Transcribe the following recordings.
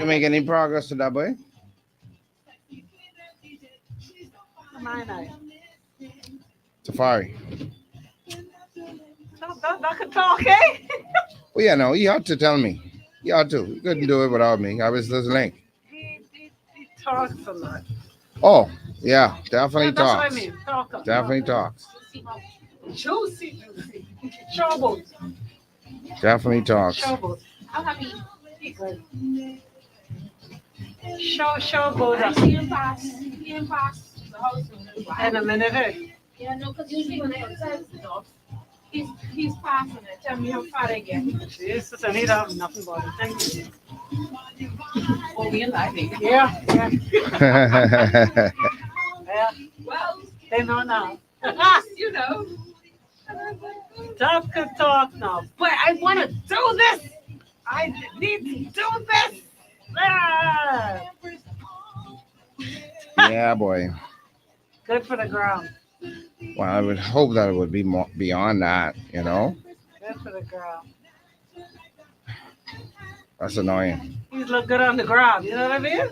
You make any progress to that boy? Mine, I. Safari. Don't can talk, eh? Well, yeah, no, he ought to tell me. He ought to. He couldn't do it without me. I was this link. He talks a lot. Oh, yeah, definitely That's what I talks. mean. Talk up. Definitely talks. Juicy. Showboat. Definitely talks. Showboat. Showboat. In a minute, eh? Jesus, I need to have nothing but it. Thank you. Yeah, yeah, yeah. They know now. Talk and talk now. But I want to do this. I need to do this. Ah, Yeah, boy. good for the ground. Well, I would hope that it would be more beyond that, you know? Good for the ground. That's annoying. He's look good on the ground. You know what I mean?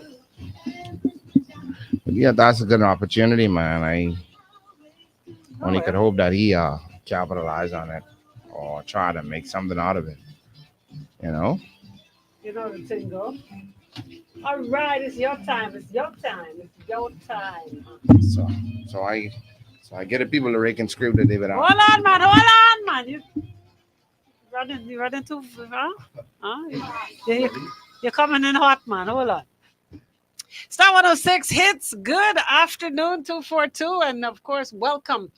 But yeah, that's a good opportunity, man. I Oh, only yeah. could hope that he capitalize on it or try to make something out of it, you know? You know the thing go. All right, it's your time. It's your time. It's your time. So so I so I get the people to rake and screw that they would Hold out. on, man. Hold on, man. You running too, huh? Huh? You're coming in hot, man. Hold on. Star 106 hits. Good afternoon, 242. And of course, welcome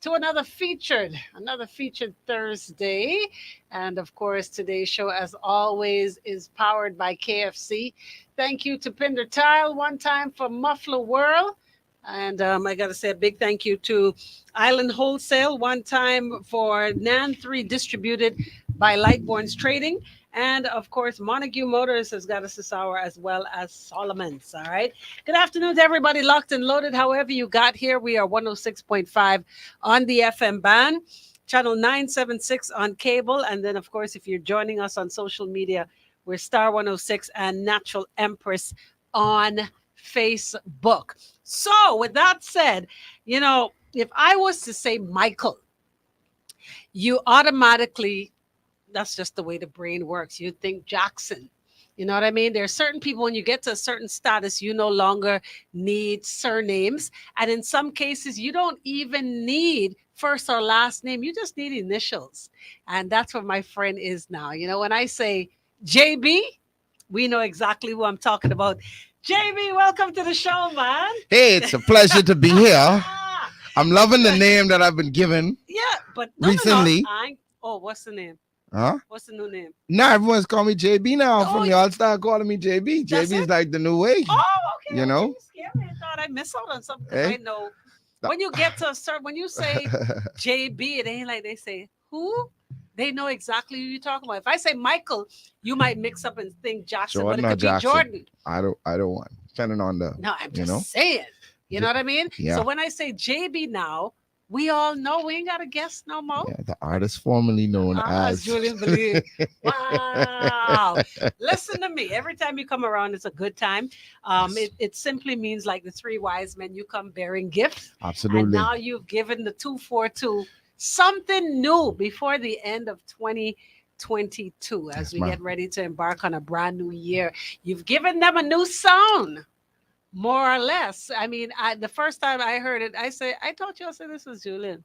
to another featured Thursday. And of course, today's show, as always, is powered by KFC. Thank you to Pinder Tile one time for Muffler World. And I got to say a big thank you to Island Wholesale one time for NAN 3 distributed by Lightborns Trading. And of course, Montague Motors has got us this hour as well as Solomon's. All right. Good afternoon to everybody locked and loaded. However, you got here, we are 106.5 on the FM band, channel 976 on cable. And then, of course, if you're joining us on social media, we're Star 106 and Natural Empress on Facebook. So, with that said, if I was to say Michael, you automatically, that's just the way the brain works. You think Jackson. You know what I mean? There are certain people, when you get to a certain status, you no longer need surnames. And in some cases, you don't even need first or last name. You just need initials. And that's where my friend is now. When I say JB, we know exactly who I'm talking about. JB, welcome to the show, man. Hey, it's a pleasure to be here. I'm loving the name that I've been given. Yeah, but no. Recently. Oh, what's the name? Huh? What's the new name? Now everyone's calling me JB now. Oh, From y'all start calling me JB. That's JB is it? like the new way. Oh, okay. You know? You scared me. I thought I missed out on something. 'Cause Eh? I know when you get to a certain, when you say JB, it ain't like they say who. They know exactly who you're talking about. If I say Michael, you might mix up and think Jackson, Jordan but it or could be Jackson? Jordan. I don't want. Depending on the No, I'm just know? saying. You know what I mean? Yeah. So when I say JB now, we all know we ain't got to guess no more. Yeah, the artist formerly known as Julien Believe. Wow. Listen to me. Every time you come around, it's a good time. It simply means like the three wise men, you come bearing gifts. And Absolutely. now you've given the 242 something new before the end of 2022 as Yes, we ma'am. get ready to embark on a brand new year. You've given them a new sound. More or less. I mean, the first time I heard it, I thought you all said this was Julien.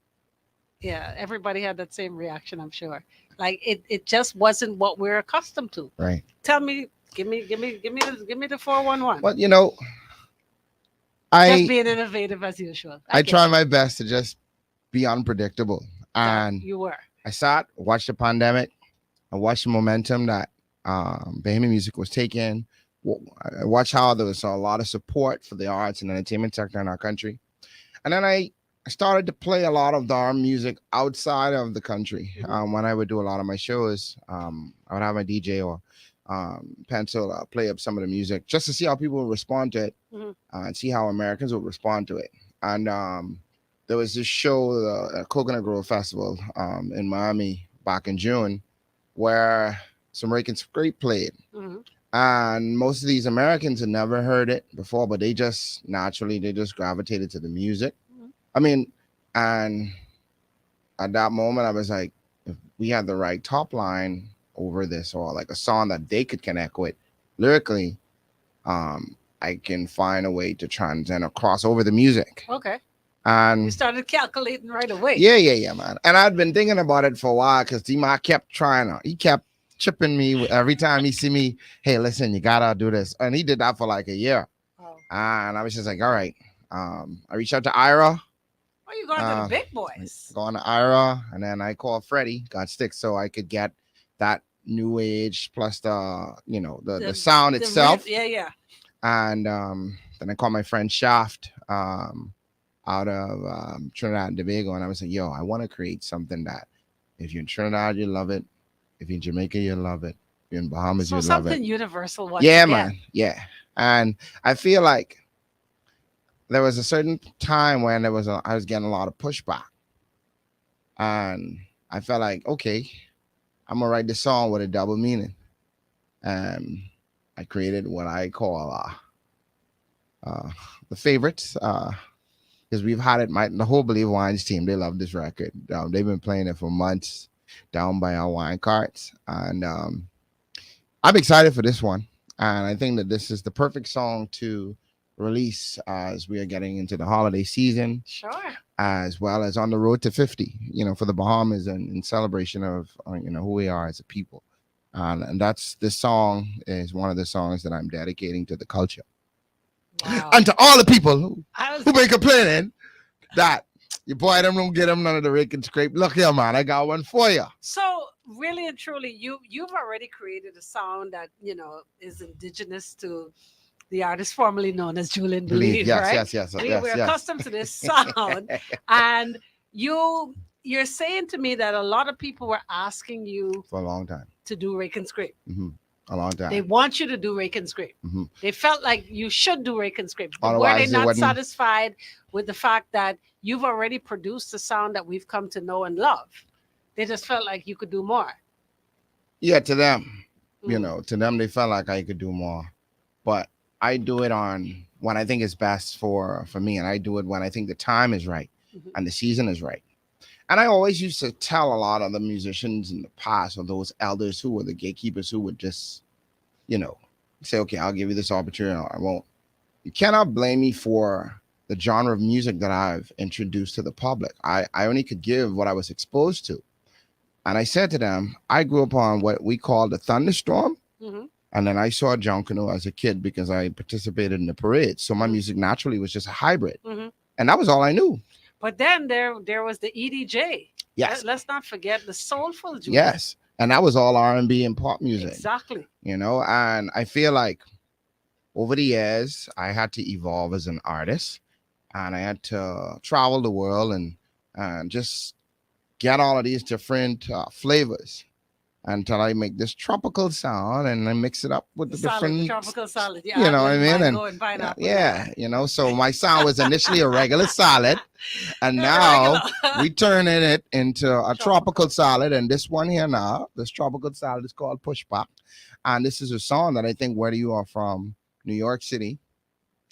Yeah, everybody had that same reaction, I'm sure. Like it just wasn't what we're accustomed to. Right. Tell me, give me the 411. But Just I being innovative as usual. I get try you. my best to just be unpredictable. And You were. I sat, watched the pandemic, I watched the momentum that Bahamian music was taking. I watched how there was a lot of support for the arts and entertainment sector in our country. And then I started to play a lot of the music outside of the country. When I would do a lot of my shows, I would have my DJ or pencil play up some of the music just to see how people would respond to it and see how Americans would respond to it. And there was this show, the Coconut Grove Festival in Miami back in June, where some Rake and Scrape played. Mhm. And most of these Americans had never heard it before, but they just naturally they just gravitated to the music. Mhm. I mean, and at that moment, I was like, if we had the right top line over this, or like a song that they could connect with lyrically, I can find a way to transcend or cross over the music. Okay. You And started calculating right away. yeah, man. And I'd been thinking about it for a while because D-Ma kept trying to, he kept chipping me every time he see me. Hey, listen, you gotta do this, and he did that for like a year. Oh, And I was just like, all right. I reached out to Ira. oh you going to the Uh, big boys. Going to Ira, and then I called Freddie, got sticks, so I could get that new age plus the the sound itself. Yeah, yeah. And then I called my friend Shaft out of Trinidad and Tobago, and I was like, yo, I want to create something that if you're in Trinidad, you love it. If you're in Jamaica, you love it. If you're in Bahamas, So you love something it. universal. Once Yeah, again. man. Yeah. And I feel like there was a certain time when I was getting a lot of pushback. And I felt like, okay, I'm gonna write this song with a double meaning. And I created what I call the favorites. Because we've had it, the whole Believe Wines team, they love this record. They've been playing it for months down by our wine carts. And I'm excited for this one. And I think that this is the perfect song to release as we are getting into the holiday season, Sure. as well as on the road to 50, for the Bahamas and in celebration of, who we are as a people. And this song is one of the songs that I'm dedicating to the culture. Wow. And to all the people I was who been complaining that your boy them don't get them none of the rake and scrape. Look here, man, I got one for you. so really and truly you've already created a sound that is indigenous to the artist formerly known as Julien Believe, Yes, right? yes. We're accustomed to this sound, and you're saying to me that a lot of people were asking you For a long time. to do rake and scrape. A long time. They want you to do rake and scrape. Mhm. They felt like you should do rake and scrape. But were Otherwise, they they not wouldn't- satisfied with the fact that you've already produced a sound that we've come to know and love? They just felt like you could do more. Yeah, to them, Mm. to them, they felt like I could do more. But I do it on when I think is best for me. And I do it when I think the time is right Mhm. and the season is right. And I always used to tell a lot of the musicians in the past, or those elders who were the gatekeepers who would just, say, okay, I'll give you this opportunity or I won't. You cannot blame me for the genre of music that I've introduced to the public. I only could give what I was exposed to. And I said to them, I grew up on what we call the thunderstorm. Mhm. And then I saw John Canoe as a kid because I participated in the parade. So my music naturally was just a hybrid. Mhm. And that was all I knew. But then there was the EDJ. Yes. Let's not forget the soulful Julien. Yes. And that was all R&B and pop music. Exactly. And I feel like over the years, I had to evolve as an artist, and I had to travel the world and just get all of these different flavors until I make this tropical sound and I mix it up with the Salad, different, tropical salad. Yeah, you know what I mean? And mango and pineapple. yeah, so my sound was initially a regular salad, and now we turning it into a tropical salad. And this one here now, this tropical salad is called Pushback, and this is a song that I think whether you are from New York City,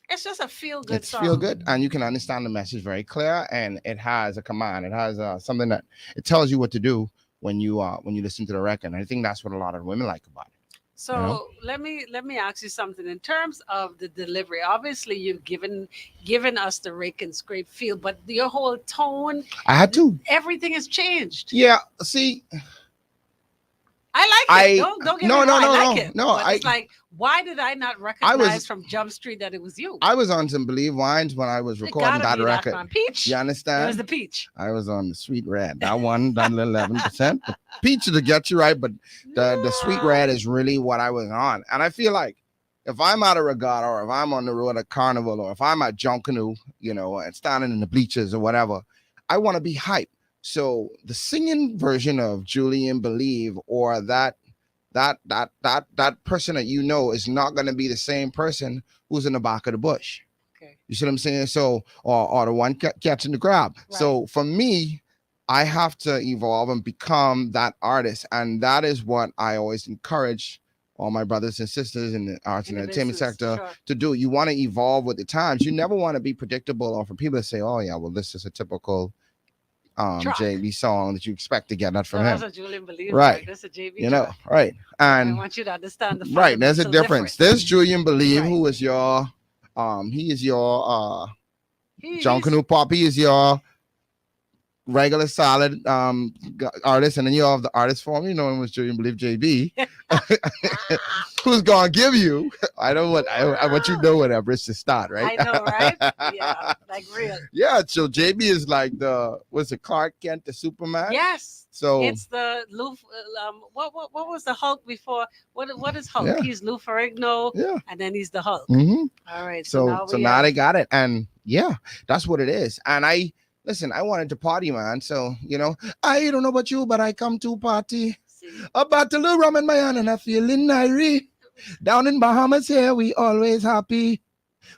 It's just a feel good it's song. feel good, and you can understand the message very clear, and it has a command. It has something that it tells you what to do when you listen to the record. And I think that's what a lot of women like about it. So let me ask you something in terms of the delivery. Obviously, you've given us the rake and scrape feel, but your whole tone, I had to. everything has changed. Yeah. See, I like it. Don't get me wrong. I like it. no. But it's like, why did I not recognize from Jump Street that it was you? I was on some Believe Wines when I was It recording gotta that be record. man. Peach. You It understand? was the peach. I was on the Sweet Red. That one done 11%. The peach to get you right, but the Sweet Red is really what I was on. And I feel like if I'm at a regatta, or if I'm on the road at Carnival, or if I'm at John Canoe, and standing in the bleachers or whatever, I want to be hyped. So the singing version of Julien Believe, or that person that is not going to be the same person who's in the back of the bush. Okay. You see what I'm saying? So, or the one catching the grab. Right. So for me, I have to evolve and become that artist. And that is what I always encourage all my brothers and sisters in the arts In and the entertainment business, sector sure. to do. You want to evolve with the times. You never want to be predictable, or for people to say, "Oh yeah, well this is a typical Truck. JB song that you expect to get that No, from that's him." what Julian believes, Right. right? That's a JB You know, truck. right. I And want you to understand the right, there's a fundamental difference. difference. There's Julian Believe, Right. who is your he is your John He's Canoe Pop, he is your regular solid artist, and then you have the artist form. You know him as Julian Believe JB, who's gonna give you. I don't want I want you to know whatever it's to start, right? I know, right? Yeah, like real. Yeah. So JB is like the what's it, Clark Kent, the Superman. Yes. So It's the Lou. What was the Hulk before? What is Hulk? yeah, He's Lou Ferrigno, yeah. and then he's the Hulk. Mm-hmm. All right. So we now they got it, and yeah, that's what it is. And I listen, I wanted to party, man. So I don't know about you, but I come to party. see. A bottle of rum in my hand, and I feeling irie. Down in Bahamas, here we always happy.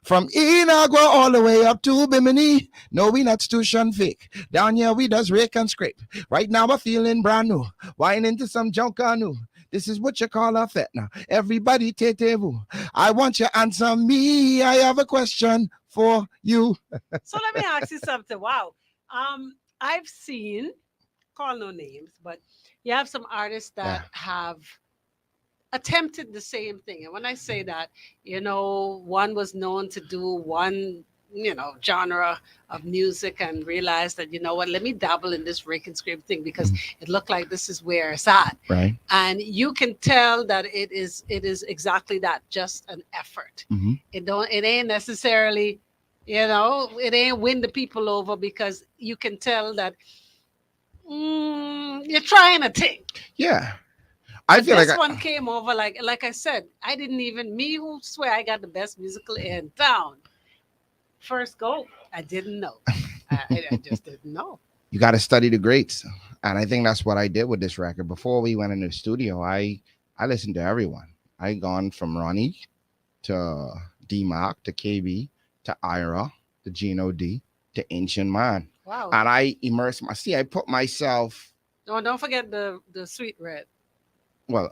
From Inagua all the way up to Bimini. No, we not station fake. Down here we does rake and scrape. Right now I'm feeling brand new. Wine into some junk canoe. This is what you call a fet now. Everybody tete-vous. I want you to answer me. I have a question for you. So let me ask you something. Wow. I've seen, call no names, but you have some artists that have attempted the same thing. And when I say that, one was known to do one, genre of music and realized that, what, let me dabble in this rake and scrape thing because it looked like this is where it's at. Right. And you can tell that it is exactly that, just an effort. Mm-hmm. It ain't necessarily, it ain't win the people over because you can tell that you're trying a thing. Yeah. I feel this like one came over like I said, I didn't even, me who swear I got the best musical ear in town. First go, I didn't know. I just didn't know. You got to study the greats, and I think that's what I did with this record. Before we went into the studio, I listened to everyone. I gone from Ronnie to D-Mark to KB to Ira to Gino D to Ancient Man. Wow. And I immersed I put myself. No, don't forget the Sweet Red. Well,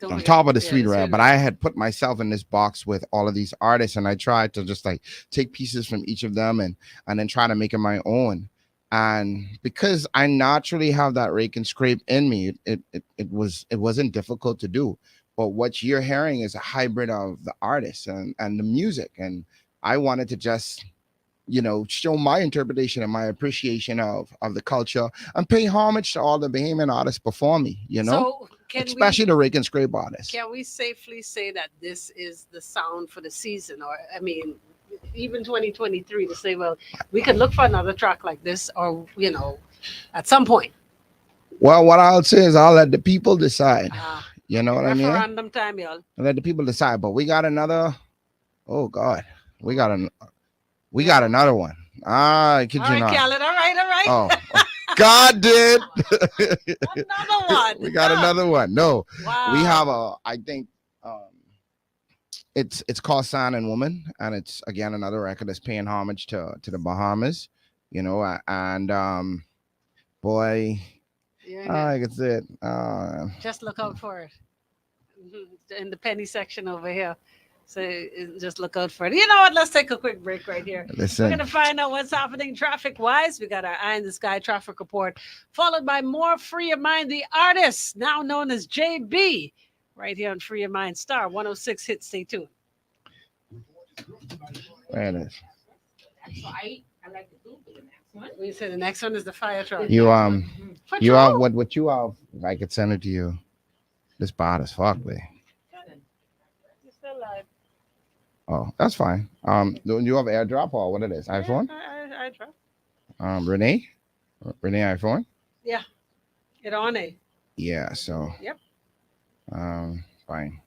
on top of the Sweet Red, but I had put myself in this box with all of these artists, and I tried to just like take pieces from each of them and then try to make it my own. And because I naturally have that rake and scrape in me, it wasn't difficult to do. But what you're hearing is a hybrid of the artists and the music, and I wanted to just show my interpretation and my appreciation of the culture and pay homage to all the Bahamian artists before me, So especially the rake and scrape artists. Can we safely say that this is the sound for the season? Or, I mean, even 2023 to say, well, we could look for another track like this or, at some point. Well, what I'll say is I'll let the people decide. You know what I mean? Referendum time, y'all. I'll let the people decide. But we got another, oh, God. We got another one. I kid you not. Khaled, all right. Oh, God did. Another one. We got another one. No, wow. We have I think it's called Sign and Woman, and it's again another record that's paying homage to the Bahamas, and boy, I can say it. Just look out for it in the penny section over here. So just look out for it. You know what? Let's take a quick break right here. Listen. We're going to find out what's happening traffic-wise. We got our Eye in the Sky traffic report, followed by more Free Your Mind, the artist, now known as JB, right here on Free Your Mind Star 106 hit. Stay tuned. There it is. So I like to do for the next one. We say the next one is the fire truck. You have what you have. I could send it to you. This bad as fuck, man. You're still live. Oh, that's fine. Do you have AirDrop or what it is? iPhone? I drop. Renee iPhone? Yeah. Get on it. Yeah, so. Yep. Fine.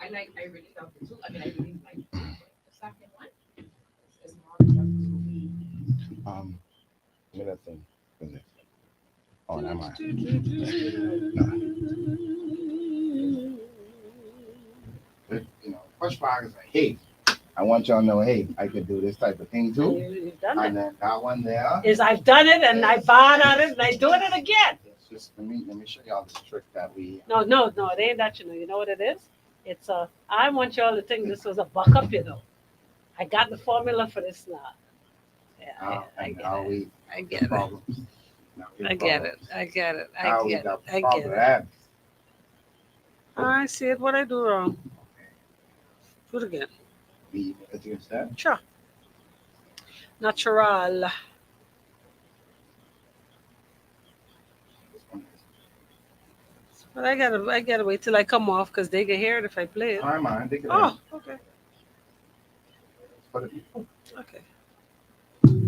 I really love it too. I mean, I really like the second one. It's more Give me that thing. What is it? Oh, never mind. No. Pushback is like, hey, I want y'all to know, hey, I could do this type of thing too. You've done And it. then that one there. I've done it and I bought on it and I'm doing it again. Yes, just let me show y'all this trick that we. No, no, no, it ain't that. You know what it is? It's a. I want y'all to think this was a buck up. I got the formula for this now. Yeah, I get it. We I get it. problems. I get it. I get it. Now I we get it. got I get it. problems. I see it. What I do wrong? Do it again. We against that. Sure. Natural. But I gotta wait till I come off because they can hear it if I play it. All right, man. Take it Oh, okay. for the people. Okay.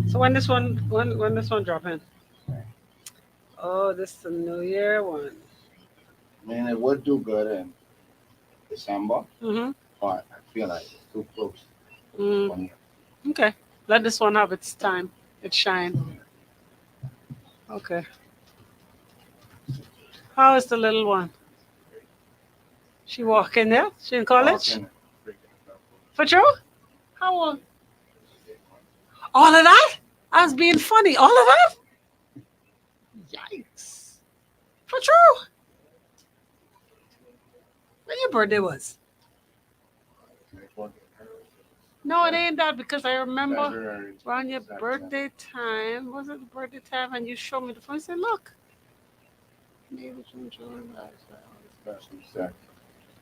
So when this one drop in? Oh, this is the New Year one. Man, it would do good in December, Mm-hmm. but I feel like it's too close. Mm. 1 year. Okay. Let this one have its time. Its shine. Okay. How is the little one? She walking there? She in college? Walking, For true? How old? All of that? I was being funny. All of that? Yikes. For true? When your birthday was? No, it ain't that because I remember February around your 22nd. birthday time. Was it the birthday time? And you showed me the phone. I said, look. Maybe June,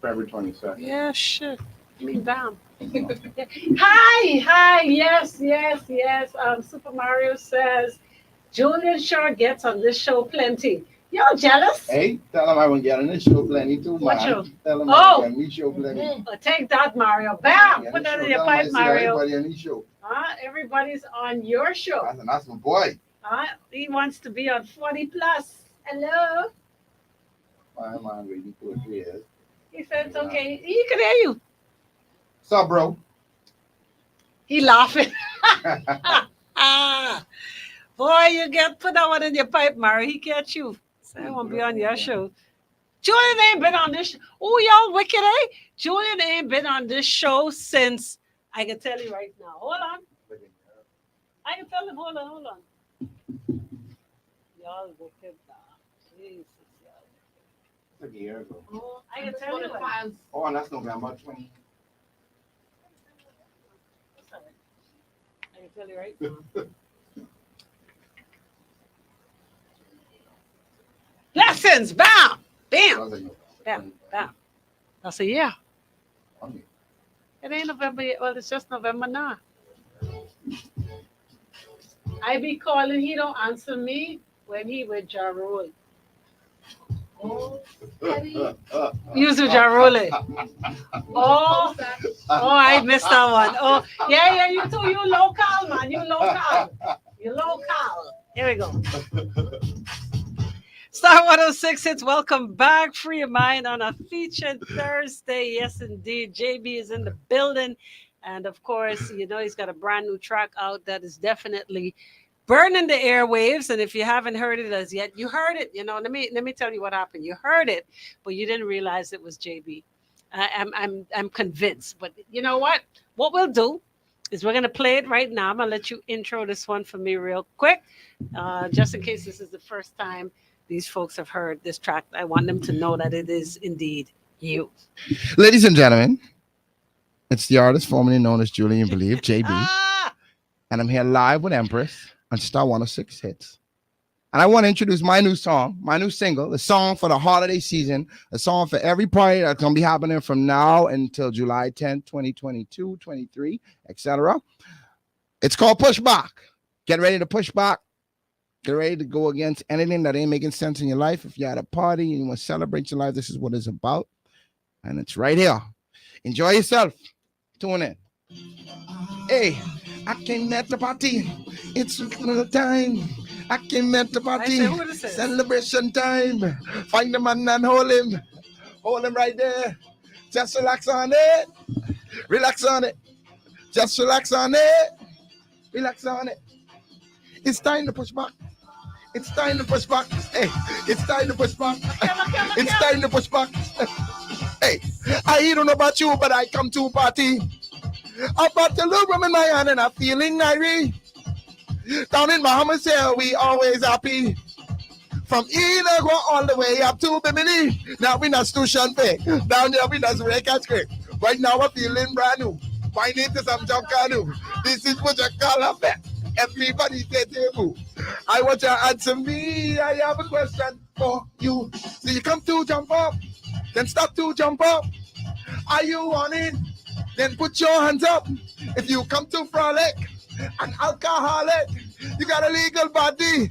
February 22nd. yeah, shit. I mean, damn. Hi, yes. Super Mario says, Julien sure gets on this show plenty. Y'all jealous? Hey, tell him I won't get on this show plenty too, man. What show? Tell him Oh. I won't get on this show plenty. Take that, Mario. Bam! Yeah, Put this that show, in your tell him I pipe, see Mario. everybody on this show. Everybody's on your show. That's my boy. He wants to be on 40 plus. Hello? My man waiting for 3 years. He said it's okay. He can hear you. Sup, bro? He laughing. Boy, you get put that one in your pipe, Mario. He catch you. So I won't be on your show. Julien ain't been on this. Oh, y'all wicked, eh? Julien ain't been on this show since. I can tell you right now. Hold on. I can tell him. Hold on. Y'all wicked now. Jesus, y'all. Like a year ago. Oh, I can tell you. What. Oh, and that's November 20. Sorry. I can tell you right now. Lessons, bam, bam, bam. That's a year. It ain't November yet. Well, it's just November now. I be calling, he don't answer me when he with Ja Rule. Use with Ja Rule. Oh, I missed that one. Oh, yeah, you too. You local, man. You local. Here we go. Star 106 hits, welcome back. Free your mind on a featured Thursday. Yes, indeed. JB is in the building. And of course, he's got a brand new track out that is definitely burning the airwaves. And if you haven't heard it as yet, you heard it. Let me tell you what happened. You heard it, but you didn't realize it was JB. I'm convinced. But you know what? What we'll do is we're going to play it right now. I'm going to let you intro this one for me real quick, just in case this is the first time these folks have heard this track. I want them to know that it is indeed you. Ladies and gentlemen, it's the artist formerly known as Julien Believe, JB. And I'm here live with Empress on Star 106 Hits. And I want to introduce my new song, my new single, a song for the holiday season, a song for every party that's going to be happening from now until July 10th, 2022, 23, etc. It's called Push Back. Get ready to push back. Get ready to go against anything that ain't making sense in your life. If you're at a party and you want to celebrate your life, this is what it's about. And it's right here. Enjoy yourself. Tune in. Hey, I came at the party. It's another time. I came at the party. Celebration time. Find the man and hold him. Hold him right there. Just relax on it. Relax on it. Just relax on it. Relax on it. It's time to push back. It's time to push back. Hey, it's time to push back. It's time to push back. Hey, I don't know about you, but I come to party. I bought the little rum in my hand and I'm feeling irie. Down in Bahamas here, we always happy. From Ina go all the way up to Bimini. Now we not Stushan Bay. Down there we not Ray and Scrape. Right now we're feeling brand new. My name is Jump Canoe. This is what you call a bet. Everybody say table. I want you to answer me. I have a question for you. So you come to jump up, then stop to jump up. Are you on it? Then put your hands up. If you come to frolic, an alcoholic, you got a legal body,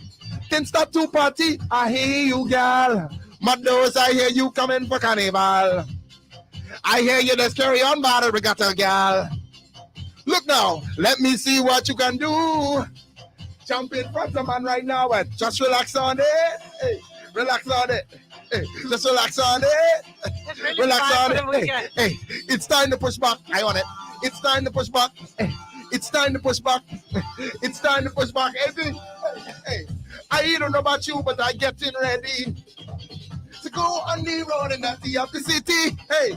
then start to party. I hear you, gal. Maddos, I hear you coming for carnival. I hear you just carry on by the regatta, gal. Look now, let me see what you can do. Jump in front of man right now and just relax on it. Hey, relax on it. Hey, just relax on it. Really Relax fun on for it. the Hey, weekend. hey, it's time to push back. I on it. It's time to push back. Hey, it's time to push back. It's time to push back. Hey, I don't know about you, but I getting ready to go on the road and not the of the city. Hey,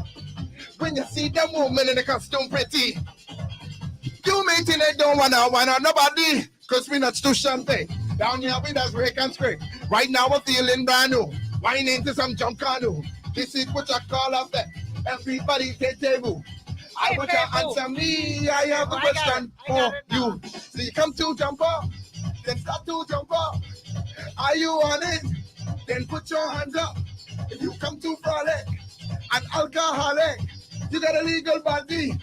when you see them woman in the costume pretty, you may think they don't wanna nobody, cause we not too champagne. Down here we just rake and scrape. Right now we're feeling brand new. Wine into some jump canoe. This is what I call a bet. Everybody take table. I want you to answer me. I have a I got question it. I got for it now. you. So you come to jump up, then stop to jump up. Are you on it? Then put your hands up. If you come to frolic, an alcoholic, you got a legal body,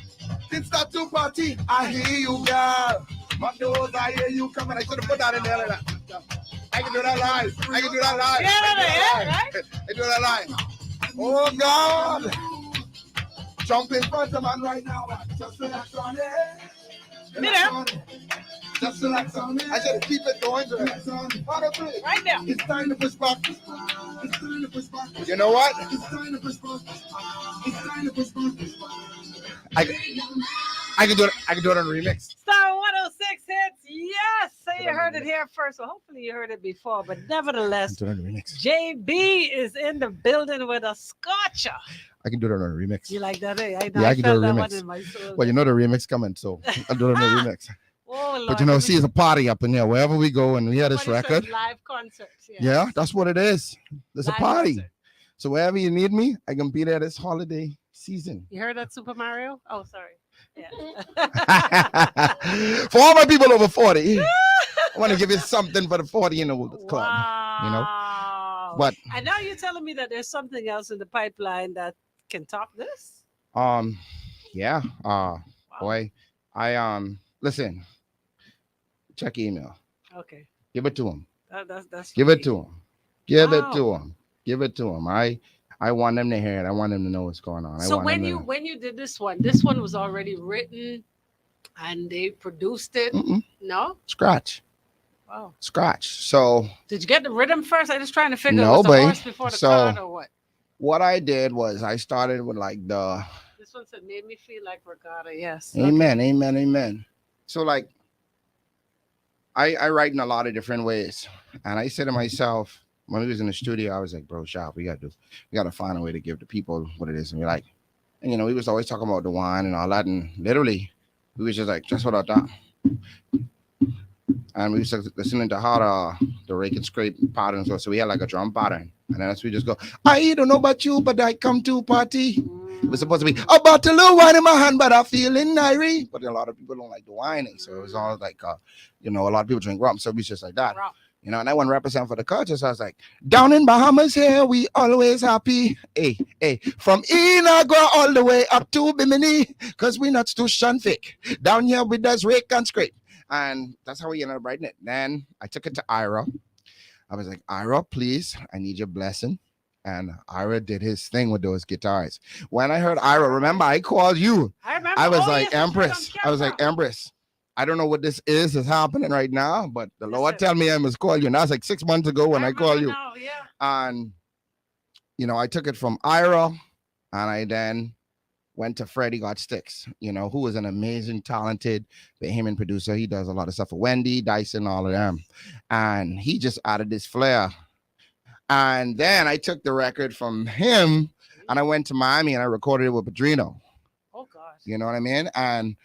then start to party. I hear you, girl. My nose, I hear you coming. I should have put that in there like that. I can do that live. I can do that live. I can do that live. Oh, God. Jump in front of man right now. Just relax on it. Relax on it. Just relax on it. I should keep it going. Relax on it. Right there. It's time to push back. It's time to push back. You know what? It's time to push back. It's time to push back. I can do it. I can do it on a remix. Star 106 hits. Yes. Say you heard it here first. Well, hopefully you heard it before. But nevertheless, Do it on a remix. JB is in the building with a scotcher. I can do it on a remix. You like that, eh? I Yeah, I can do felt a that remix. one in my soul. Well, you know the remix coming, so I'll do it on a remix. Oh, Lord. But you know, see, it's a party up in here. Wherever we go and we hear this Somebody says record, live concerts. yeah, that's what it is. There's a Live party. concert. So wherever you need me, I can be there this holiday season. You heard that Super Mario? Oh, sorry. Yeah. For all my people over 40, I want to give you something for the 40 and older club. Wow. You know? But and now you're telling me that there's something else in the pipeline that can top this? yeah. Boy, I listen. Check email. Okay. Give it to him. That's Give it to him. Give it Wow. to him. Give it to him. I want them to hear it. I want them to know what's going on. So when them you did this one was already written and they produced it. Mm-mm. No? Scratch. Wow. Scratch. So Did you get the rhythm first? I'm just trying to figure No, out was the babe. horse before the So- cart or what? what I did was I started with like the This one said made me feel like regatta. Yes. amen, amen, amen. So like I write in a lot of different ways. And I said to myself, when we was in the studio, I was like, bro, Shop, we gotta find a way to give the people what it is. And we're like, and you know, we was always talking about the wine and all that. And literally, we was just like, just without that. And we was listening to how the rake and scrape patterns were. So we had like a drum pattern. And then as we just go, I don't know about you, but I come to party. It was supposed to be a bottle of wine in my hand, but I'm feeling irie. But a lot of people don't like the whining. So it was all like, you know, a lot of people drink rum. So it was just like that. Wow. You know, and I want to represent for the culture. So I was like, down in Bahamas here, we always happy. Hey, from Inagua all the way up to Bimini, because we not too shun fake. Down here we does rake and scrape. And that's how we ended up writing it. Then I took it to Ira. I was like, Ira, please, I need your blessing. And Ira did his thing with those guitars. When I heard Ira, remember, I called you. I remember. I was Oh, like, yes, it's right on Empress. I was like, camera. Empress, I don't know what this is happening right now, but the Lord Listen. tell me I must call you. And that was like 6 months ago when I called you. Now, yeah. And, you know, I took it from Ira and I then went to Freddie Got Sticks, you know, who is an amazing, talented Bahamian producer. He does a lot of stuff for Wendy, Dyson, all of them. And he just added this flair. And then I took the record from him and I went to Miami and I recorded it with Padrino. Oh gosh. You know what I mean? And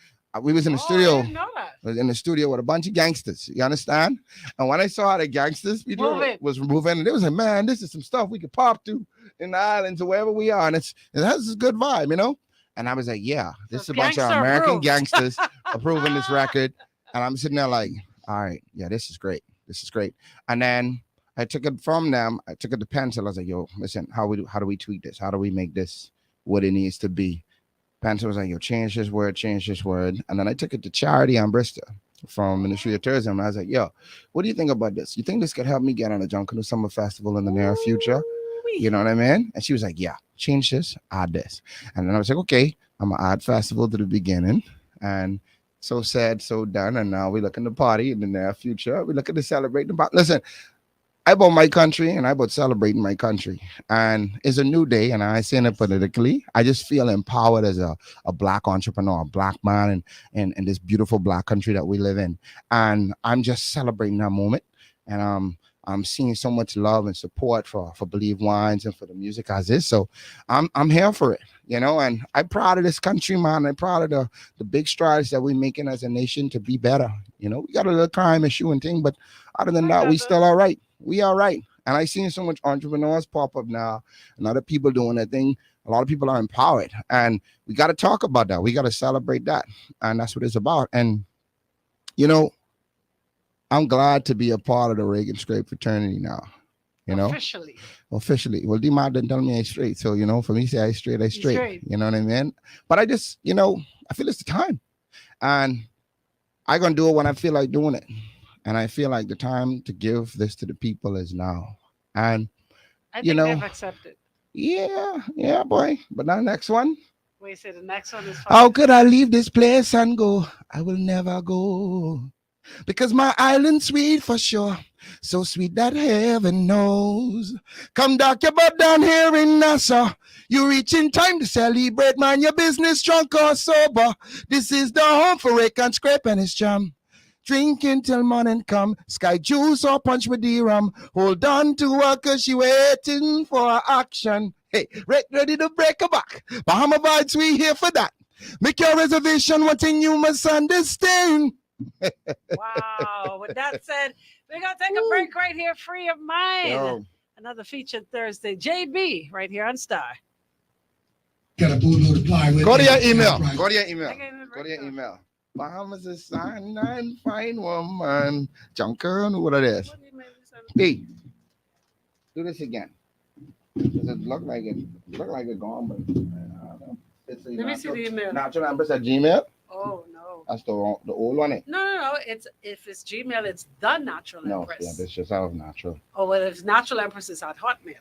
We was in the Oh, I studio. didn't know that. Was in the studio with a bunch of gangsters. You understand? And when I saw how the gangsters Moving. was moving, and it was like, man, this is some stuff we could pop to in the islands or wherever we are, and it has this good vibe, you know. And I was like, yeah, this is a bunch of gangster American approved. gangsters approving this record, and I'm sitting there like, all right, yeah, this is great, this is great. And then I took it from them. I took it to Pencil. I was like, yo, listen, how do we tweak this? How do we make this what it needs to be? Pencil was like, yo, change this word, change this word. And then I took it to Charity on Bristol from Ministry of Tourism. And I was like, yo, what do you think about this? You think this could help me get on a Junkanoo Summer Festival in the near future? You know what I mean? And she was like, yeah, change this, add this. And then I was like, okay, I'm going to add festival to the beginning. And so said, so done. And now we're looking to party in the near future. We're looking to celebrate the listen. I about my country and I about celebrating my country. And it's a new day, and I ain't saying it politically. I just feel empowered as a black entrepreneur, a black man in this beautiful black country that we live in. And I'm just celebrating that moment. And I'm seeing so much love and support for Believe Wines and for the music as is. So I'm here for it, you know, and I'm proud of this country, man. I'm proud of the big strides that we're making as a nation to be better. You know, we got a little crime issue and thing, but other than that, we still all right. We all right. And I seen so much entrepreneurs pop up now and other people doing their thing. A lot of people are empowered, and we got to talk about that. We got to celebrate that. And that's what it's about. And, you know, I'm glad to be a part of the Reagan Scrape fraternity now. You know, officially. Well, D-Mod didn't tell me I straight. So, you know, for me, say I straight. You know what I mean? But I just, you know, I feel it's the time. And I going to do it when I feel like doing it. And I feel like the time to give this to the people is now. And, I you think know, they've accepted. Yeah, boy. But now the next one. Wait, say the next one is fine. How could I leave this place and go? I will never go. Because my island's sweet for sure. So sweet that heaven knows. Come dock your butt down here in Nassau. You reach in time to celebrate, man. Your business drunk or sober. This is the home for Rick and Scrape and his jam. Drinking till morning come. Sky juice or punch with the rum. Hold on to her cause she waiting for action. Hey, ready to break her back. Bahama vibes, we here for that. Make your reservation, one thing you must understand. Wow. With that said, we're going to take a break right here, Free of Mind. Yo. Another featured Thursday. JB, right here on Star. Got a bootload of plywood. Go to your email. Right. Go to your email. Okay, Go to your email. Bahamas is sign and fine woman. Junker, what it is. What do you mean you said? Hey, do this again. Does it look like it? Look like it gone, but I don't know. It's Let me see the email. Natural Empress at Gmail. Oh, no. That's the old one. Eh? No. It's if it's Gmail, it's the Natural No, Empress. yeah, that's just out of natural. Oh, well, if Natural Empress is at Hotmail.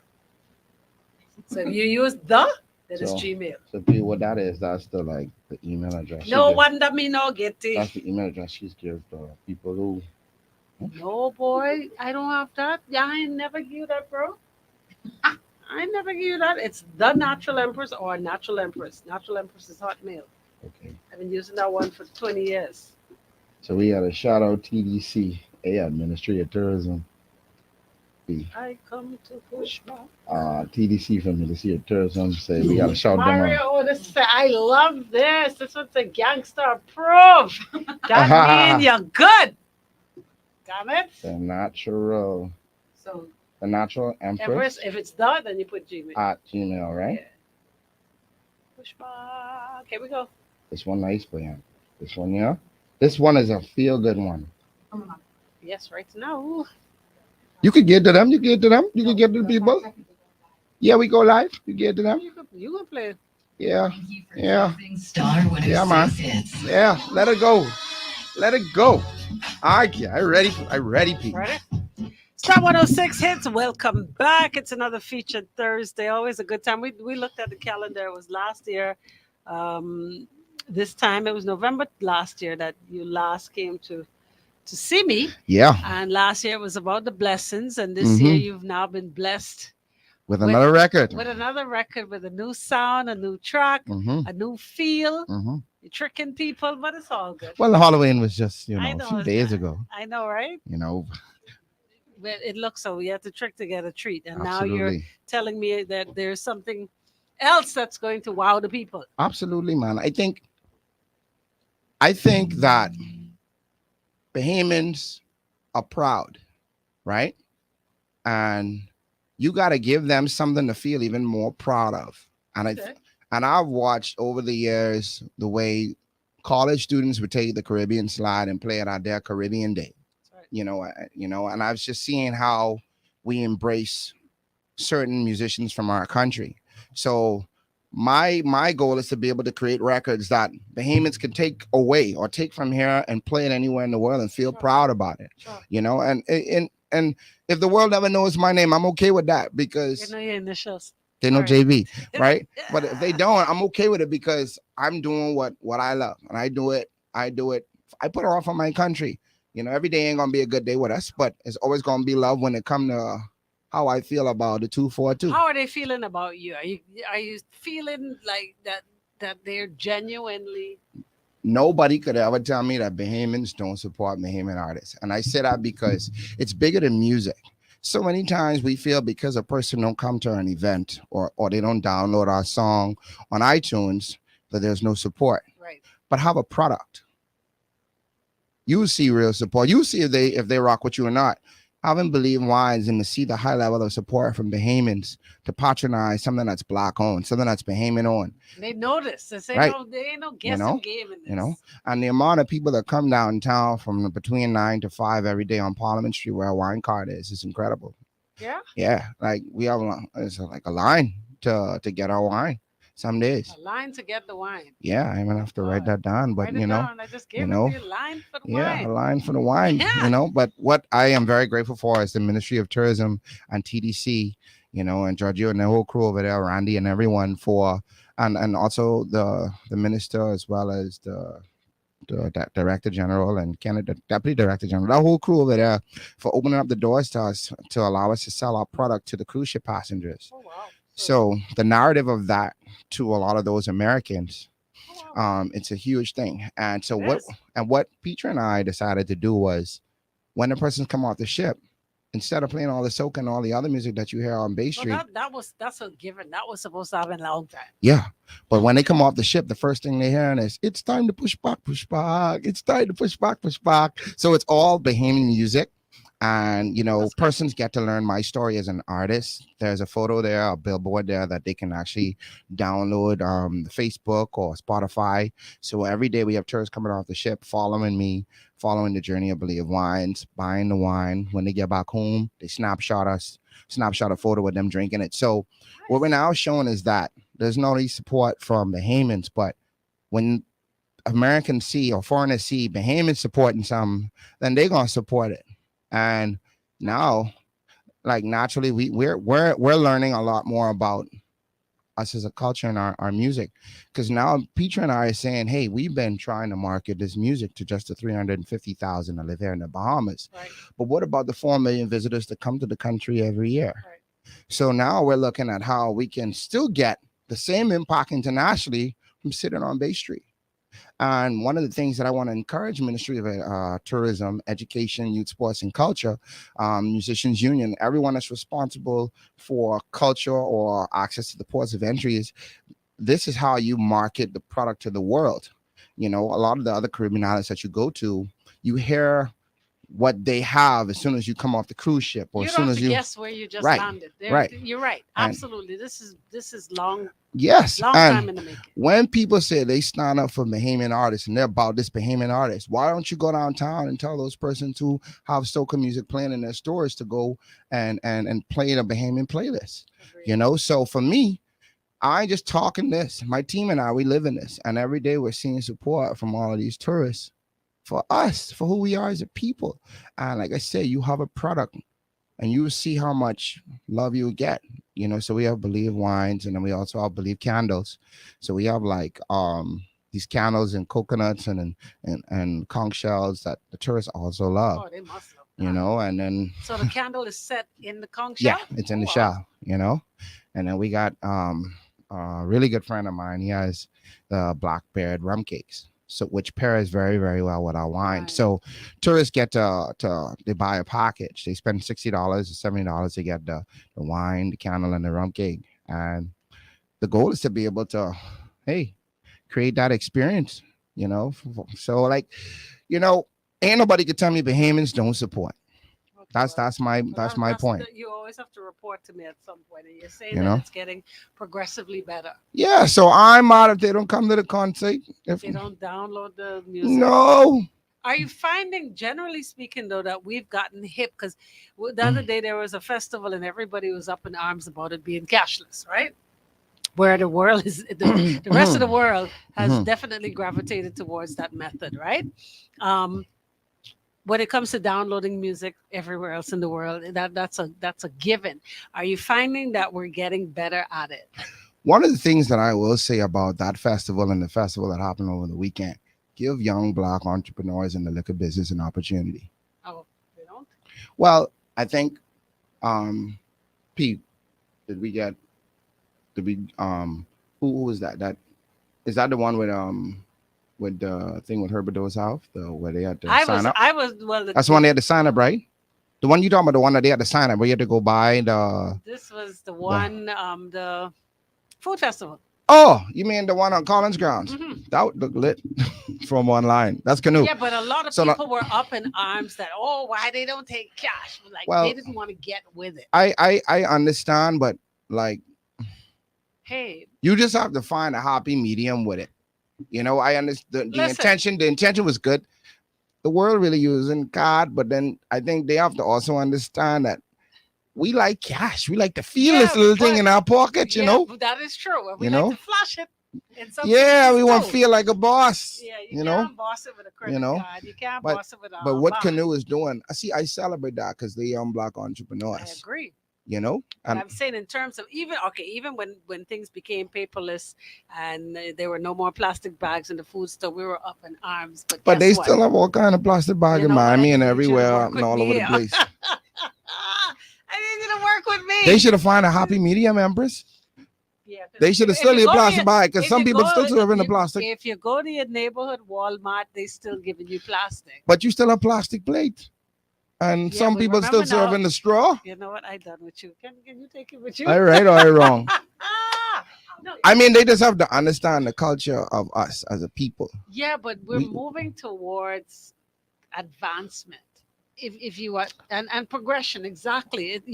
So if you use the, then it's So- Gmail. So, P, what that is, that's the the email address. she No gives- wonder me no get That's it. the email address she's given the people who. No, boy, I don't have that. Yeah, I ain't never give you that, bro. I ain't never give you that. It's the Natural Empress or Natural Empress. Natural Empress is Hotmail. Okay. I've been using that one for 20 years. So we got a shout out TDC, Ministry of Tourism. I come to push back. TDC from Ministry of Tourism say we got to shout them out. Mario, I love this. This one's a gangster approve. That means you're good. Damn it. The natural, So the natural Empress, Empress if it's done, then you put Gmail. at Gmail, right? Yeah. Push back. Here we go. This one nice, Brian. This one, yeah. This one is a feel good one. Yes, right now. You could get to them. You get to them. You could get to the people. Yeah, we go live. You get to them. You can play. Yeah. Thank you for Yeah. choosing Star 106 Yeah, man. Hits. Yeah. Let it go. Let it go. I ready. I ready, people. Ready? Star 106 hits. Welcome back. It's another featured Thursday. Always a good time. We looked at the calendar. It was last year. This time it was November last year that you last came to see me. Yeah. And last year it was about the blessings. And this year you've now been blessed With another record. with another record, with a new sound, a new track, Mm-hmm. a new feel. Mm-hmm. You're tricking people, but it's all good. Well, Halloween was just, I a know, few days ago. I know, right? But it looks so. You have to trick to get a treat. And now you're Absolutely. telling me that there's something else that's going to wow the people. Absolutely, man. I think I think that Bahamians are proud, right? And you got to give them something to feel even more proud of. And Okay. and I've watched over the years the way college students would take the Caribbean slide and play it at their Caribbean day. That's right. And I was just seeing how we embrace certain musicians from our country. So my goal is to be able to create records that Bahamians can take away or take from here and play it anywhere in the world and feel Sure. proud about it. Sure. And if the world never knows my name, I'm okay with that You because know your initials. they know Right. JB, right? But if they don't, I'm okay with it because I'm doing what I love, and I do it. I put it off on my country. Every day ain't gonna be a good day with us, but it's always gonna be love when it come to how I feel about the 242. How are they feeling about you? Are you feeling like that they're genuinely Nobody could ever tell me that Bahamians don't support Bahamian artists, and I say that because it's bigger than music. So many times we feel because a person don't come to an event or they don't download our song on iTunes that there's no support. right? But have a product. You see real support. You see if they rock with you or not. Having believe wines and to see the high level of support from Bahamians to patronize something that's black owned, something that's Bahamian owned, They notice. They say right? no, there ain't no You guessing know, game in this. you know, and the amount of people that come downtown from between 9 to 5 every day on Parliament Street where a wine cart is incredible. Yeah. Yeah, like we have it's like a line to get our wine some days. A line to get the wine. Yeah, I'm gonna have to write that down, but Write it down. I just you gave know, it to you. Line for the yeah, a wine. line for the wine, Yeah. But what I am very grateful for is the Ministry of Tourism and TDC, and Giorgio and the whole crew over there, Randy and everyone and also the minister as well as the director general and Canada deputy director general, that whole crew over there for opening up the doors to us to allow us to sell our product to the cruise ship passengers. Oh wow. So the narrative of that to a lot of those Americans, Oh, wow. it's a huge thing. And so It what is. and what Peter and I decided to do was when the persons come off the ship, instead of playing all the soca and all the other music that you hear on Bay So Street, that's a given. That was supposed to happen a long time. yeah. But when they come off the ship, the first thing they hear is it's time to push back, push back. It's time to push back, push back. So it's all Bahamian music. And That's good. persons get to learn my story as an artist. There's a photo there, a billboard there that they can actually download Facebook or Spotify. So every day we have tourists coming off the ship, following me, following the journey of Believe Wines, buying the wine. When they get back home, they snapshot a photo with them drinking it. So what we're now showing is that there's not only support from Bahamians, but when Americans see or foreigners see Bahamians supporting something, then they're gonna support it. And now, like naturally, we're learning a lot more about us as a culture and our music, because now Peter and I are saying, hey, we've been trying to market this music to just the 350,000 that live here in the Bahamas, Right. but what about the 4 million visitors that come to the country every year? Right. So now we're looking at how we can still get the same impact internationally from sitting on Bay Street. And one of the things that I want to encourage Ministry of Tourism, Education, Youth, Sports, and Culture, Musicians Union, everyone that's responsible for culture or access to the ports of entry is this is how you market the product to the world. A lot of the other Caribbean islands that you go to, you hear what they have as soon as you come off the cruise ship or You as don't soon have as to you guess where you just right, landed. right. You're right. And- Absolutely. This is long yes, long and time in the making. when people say they sign up for Bahamian artists and they're about this Bahamian artist, why don't you go downtown and tell those persons who have soca music playing in their stores to go and play the Bahamian playlist? Agreed. So for me, I ain't just talking this. My team and I, we live in this, and every day we're seeing support from all of these tourists for us, for who we are as a people. And like I said, you have a product, and you will see how much love you get. So we have Believe wines, and then we also have Believe candles. So we have like these candles and coconuts and conch shells that the tourists also love. Oh, they must love And then So the candle is set in the conch yeah, shell? it's in the Wow. shell. And then we got a really good friend of mine. He has the black beard rum cakes. So which pairs very, very well with our wine. Right. So tourists get to they buy a package. They spend $60 or $70 to get the wine, the candle, and the rum cake. And the goal is to be able to, hey, create that experience, You know, so like, you know, ain't nobody could tell me Bahamians don't support. Okay, That's well, that's my well, that's my point. you always have to report to me at some point, and you're saying You that know. it's getting progressively better. Yeah. So I'm mad if they don't come to the concert. If If they don't download the music. no. Are you finding, generally speaking, though, that we've gotten hip? Because the other day there was a festival and everybody was up in arms about it being cashless, right? Where the world is, the rest of the world has Mhm. definitely gravitated towards that method, right? Um, when it comes to downloading music everywhere else in the world, that's a given. Are you finding that we're getting better at it? One of the things that I will say about that festival and the festival that happened over the weekend, give young black entrepreneurs in the liquor business an opportunity. Oh, they don't. Well, I think, um, Pete, did we get, did we, who was that? That is that the one with the thing with Herbado's house, the where they had to sign up? I was well. That's the one they had to sign up, right? The one you talking about, the one that they had to sign up, where you had to go buy This was the one, the food festival. Oh, you mean the one on Collins Grounds? Hmm. That would look lit from online. That's canoe. Yeah, but a lot of So people were up in arms that, oh, why they don't take cash? Like well, they didn't want to get with it. I understand, but like Hey, you just have to find a happy medium with it. You know, I understand the listen, intention. The intention was good. The world really using card, but then I think they have to also understand that we like cash. We like to feel yeah, this little thing but in our pocket, you yeah, know. but that is true. And we You like know? to flash it in some Yeah, cases we want to too. feel like a boss. Yeah, you You know, can't boss it with a you credit know. card. You can't But boss it with but a what bond. Canoe is doing, I see. I celebrate that because they young black I entrepreneurs. agree. You know, But and I'm saying in terms of even okay, even when things became paperless and there were no more plastic bags in the food store, we were up in arms. But but guess they what? still have all kind of plastic bag You in know what? I Miami and need you to everywhere work and with all over me. the place. I need you to work with They me. should have found a happy medium, Empress. Yeah, 'cause They should have still if you leave go to plastic bag because if some you people go still serving the plastic, if you go to your neighborhood Walmart, they still giving you plastic. but you still have plastic plate, and Yeah, some but people still remember now, serving the straw. you know what I done with you? Can you take it with you? All right or I wrong? No, I mean, they just have to understand the culture of us as a people. yeah, but we're We, moving towards advancement. If you are and progression exactly, and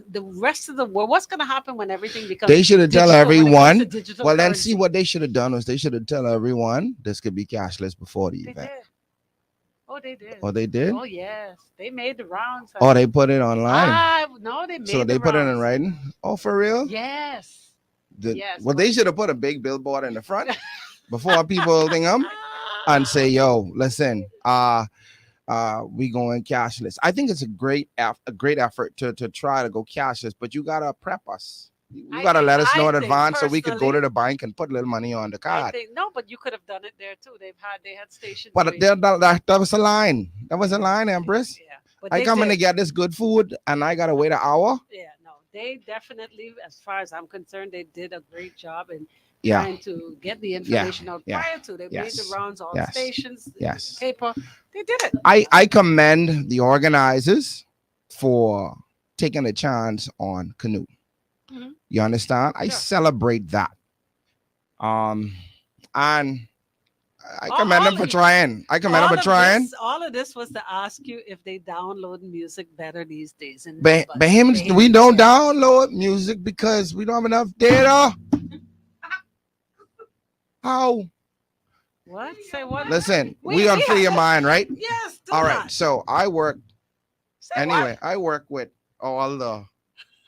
the rest of the world. What's going to happen when everything becomes they should have tell digital? When it comes to everyone. digital Well, then see currency, what they should have done was they should have tell everyone this could be cashless before the they event. did. Oh, they did. Oh, they did. Oh, yes, they made the rounds. Oh, they put it online. No, they So made they the put it in rounds. writing. Oh, for real? Yes, yes. Well, they should have put a big billboard in the front before people think and say, "Yo, listen, we going cashless." I think it's a a great effort to try to go cashless, but you gotta prep us. You gotta let us know in advance so we could go to the bank and put a little money on the I card. think no, but you could have done it there too. They had stations. But where you- that was a line. That was a line, Empress. yeah, but I they come in to did. get this good food and I gotta wait an hour. Yeah, no, they definitely, as far as I'm concerned, they did a great job in Yeah. trying to get the information out Yeah. prior to. They made the Yes. rounds, all Yes. stations, Yes. paper. They did it. I commend the organizers for taking a chance on Canoe. Mhm. You understand? I Sure. celebrate that. And I All- commend them all- for trying. I commend them for trying. All of this was to ask you if they download music better these days. And Bahamians, we don't download music because we don't have enough data. How? What? Say what? Listen, We- we on we free your have- mind, right? Yes. Do All that. right. So I work Say anyway. what? I work with all the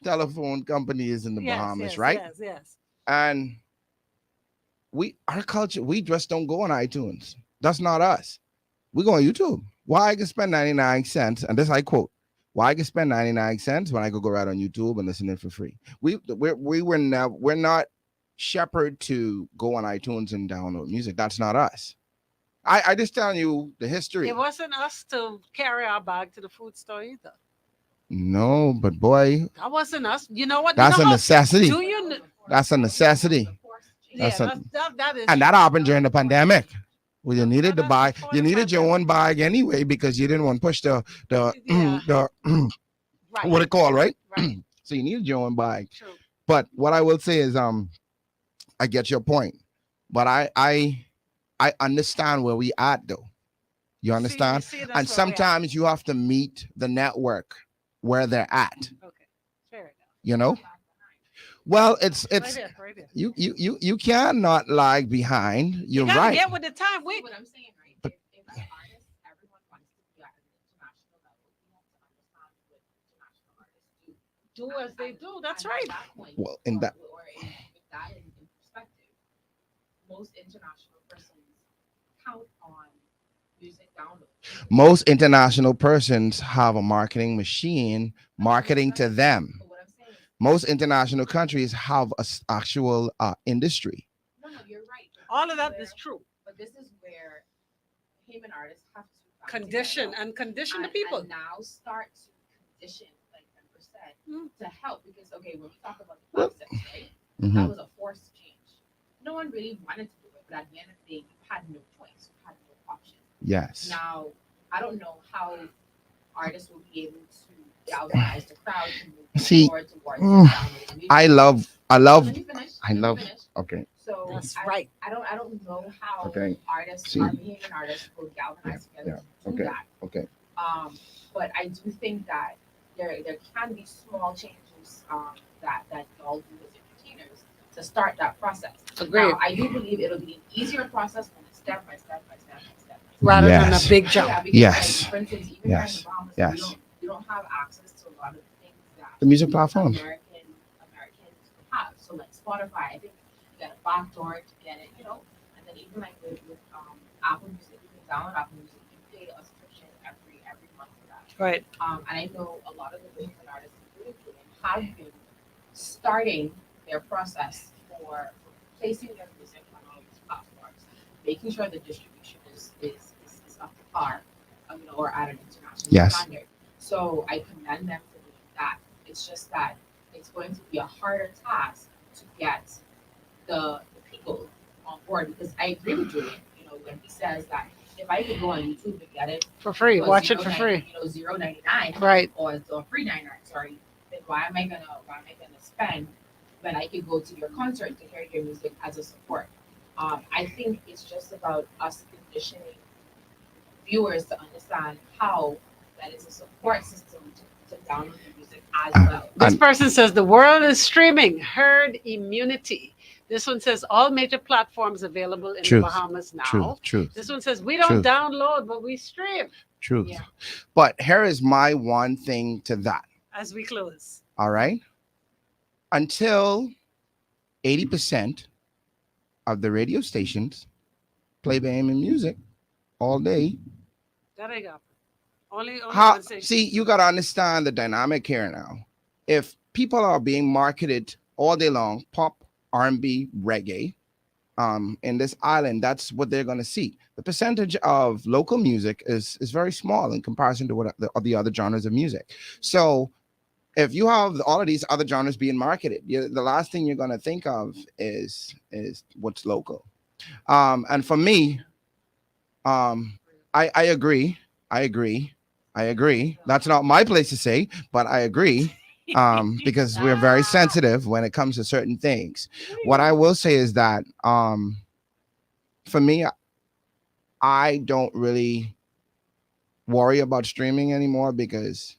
telephone companies in the Yes, Bahamas, yes, right? Yes. Yes. And our culture, we just don't go on iTunes. That's not us. We go on YouTube. Why I can spend 99 cents, and this I quote, why I can spend 99 cents when I could go right on YouTube and listen to it for free. We're not shepherd to go on iTunes and download music. That's not us. I just telling you the history. It wasn't us to carry our bag to the food store either. No, but boy, That wasn't us. You know what? that's you a know how- necessity. Do you? That's a necessity. Yeah, That's a- that is. And that happened during the pandemic. Well, you No, needed to that's buy, before you the needed your pandemic. own bag anyway because you didn't want to push the Yeah. Right. what it called, right? Right. So you needed your own bag. True. But what I will say is, I get your point, but I I understand where we at though. You understand? See, that's And where we are. sometimes you have to meet the network where they're at. Okay, fair enough. You know. Well, Right it's there, right there. you cannot lag behind. You You're gotta right. get with the time. See We what I'm saying, right? But If as artists, everyone wants to be at an international level, we have to understand what international artists do. do as they do. That's And right. at that point, well, in that with that in perspective, most international persons count on music downloads. most international persons have a marketing machine marketing to them. But what I'm saying is, Most international countries have a actual industry. no, you're right. All of that is true. But this is where him and artists have to come Condition together and condition the people. and now start to condition, like Ember said, Mm. to help. Because okay, when we talk about the Well- concepts, right, Mhm. that was a forced change. No one really wanted to do it, but at the end of the day, you had no choice, you had no option. Yes. Now, I don't know how artists will be able to galvanize the crowd to move See, forward towards mm, downloading music. I love. Let me finish. I let me love. finish. Okay. So That's I, right. I don't know how Okay. artists See. are being an artist will galvanize together to do Okay. that. Okay. But I do think that there can be small changes that y'all do as entertainers to start that process. Agreed. Now, I do believe it'll be an easier process when it's step by step by step by step. Rather than Yes. a big jump. Yeah, because Yes. like, for instance, even Yes. here in the Bahamas, Yes. we don't have access to a lot of the things that The music platforms. Americans have. So like Spotify, I think you get a backdoor to get it, and then even like with Apple Music, you can download Apple Music, you pay a subscription every month for that. Right. And I know a lot of the women artists, including Julien, have been starting their process for placing their music on all these platforms, making sure the distribution is up to par, or at an international Yes. standard. So I commend them for doing that. It's just that it's going to be a harder task to get the people on board, because I agree with Julien, when he says that if I could go on YouTube and get it For free. for Watch it for free. $0.99 Right. or free 99, sorry, then why am I gonna spend when I could go to your concert to hear your music as a support? I think it's just about us conditioning viewers to understand how that is a support system to download the music as well. This And- person says the world is streaming. Herd immunity. This one says all major platforms available in Truth. the Bahamas now. Truth. This one says we don't Truth. download, but we stream. Truth. Yeah. But here is my one thing to that. As we close. All right. Until 80% of the radio stations play Bahamian music all day. That ain't happen. Only How? one station. See, you got to understand the dynamic here now. If people are being marketed all day long, pop, R&B, reggae, in this island, that's what they're going to see. The percentage of local music is very small in comparison to what the other genres of music. So if you have all of these other genres being marketed, the last thing you're going to think of is what's local. And for me, I agree. That's not my place to say, but I agree. Because we're very sensitive when it comes to certain things. What I will say is that for me, I don't really worry about streaming anymore because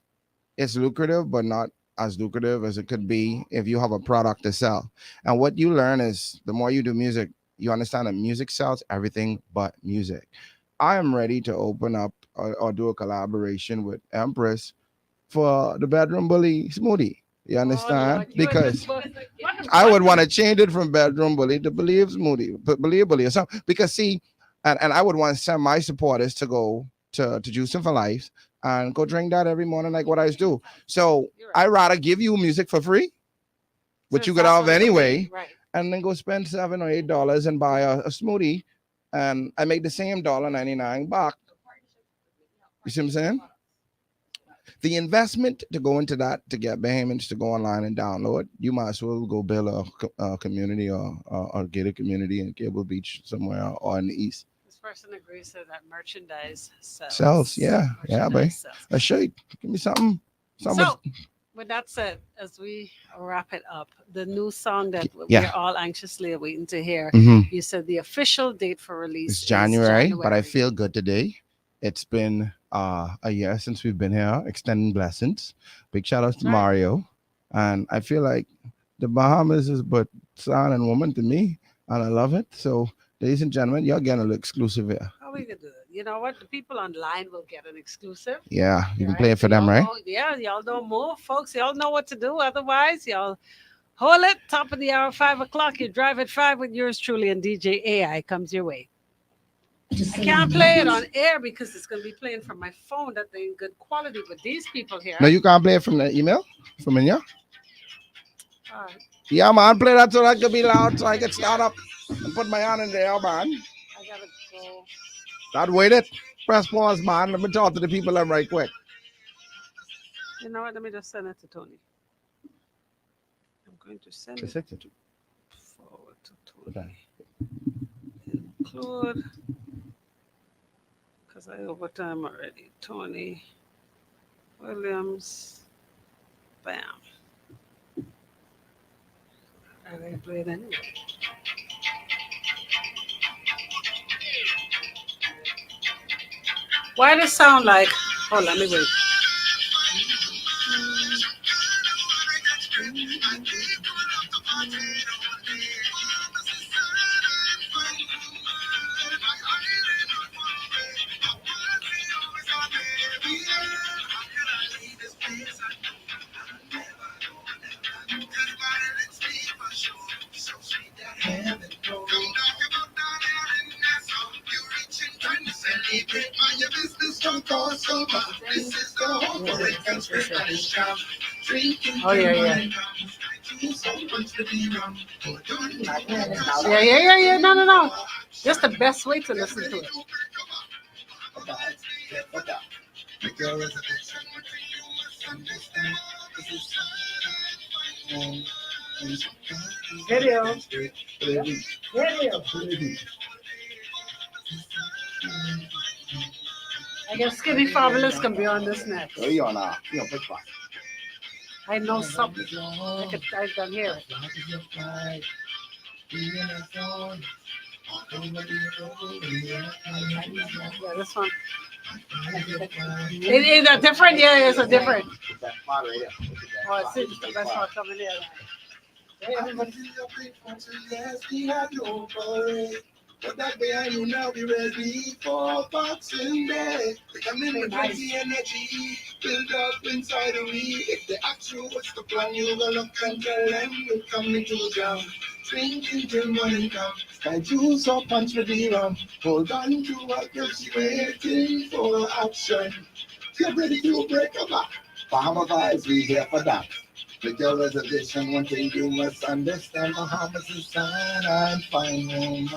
it's lucrative, but not as lucrative as it could be if you have a product to sell. And what you learn is the more you do music, you understand that music sells everything but music. I am ready to open up or do a collaboration with Empress for the Bedroom Bully smoothie. You understand? Lord, you are Because just what I would want to change it from Bedroom Bully to Believe Smoothie, but Believe Bully or something. Because see, and I would want to send my supporters to go to Juicing for Life and go drink that every morning like what I do. So You're right. I'd rather give you music for free, which you Since could that's have what it would anyway, be. Right. and then go spend $7 or $8 and buy a smoothie, and I make the same $1.99 back. You see what I'm saying? The investment to go into that to get Bahamians to go online and download, you might as well go build a community or get a community in Cable Beach somewhere or in the east. This person agrees that merchandise sells. Sells, yeah, babe. Merchandise sells. A shirt, give me something. So, With that said, as we wrap it up, the new song that Yeah. we're all anxiously awaiting to hear, Hmm. you said the official date for It's release is January, but I January. feel good today. It's been a year since we've been here, extending blessings. Big shout outs to Right. Mario. And I feel like the Bahamas is but son and woman to me, and I love it. So, ladies and gentlemen, you're getting a little exclusive here. How we gonna do it? You know what? The people online will get an exclusive. Yeah, you can play Right. it So for them, y'all right? know, yeah, y'all don't move, folks. Y'all know what to do. Otherwise, y'all hold it. Top of the hour, 5 o'clock. You drive at 5 with yours truly, and DJ AI comes your way. I can't play it on air because it's going to be playing from my phone. That ain't good quality. But these people here, No, you can't play it from the email from in here. uh, Yeah, man, play that so that can be loud so I can start up and put my hand in the air, man. I gotta go. That wait it. Press pause, man. Let me talk to the people them right quick. You know what? Let me just send it to Tony. I'm going to send It's it 62. forward to Okay. Tony. Include, because I overtime already. Tony Williams. Bam. I didn't play it anyway. Why does it sound like? Hold on, let me wait. Oh yeah, yeah. Yeah. No, no, no. Just the best way to listen to it. Video. Video. I guess Skinny Fabulous can be on this next. Where you on now? You on push back. I know something. I can hear it. Yeah, this one. It is a different. Yeah, it's a different. That part right there. Oh, it's the best one coming in. Hey, everybody. Put that behind you now, be ready for Boxing Day. Come in with crazy energy, build up inside of me. If they ask you what's the plan, you go look and tell them we're coming to town. Drinking till morning come, sky juice or punch with the rum. Hold on to what you're waiting for action. Get ready to break a back. Farmer vibes, we here for that. With your reservation, one thing you must understand, Bahamas is sun and fine woman.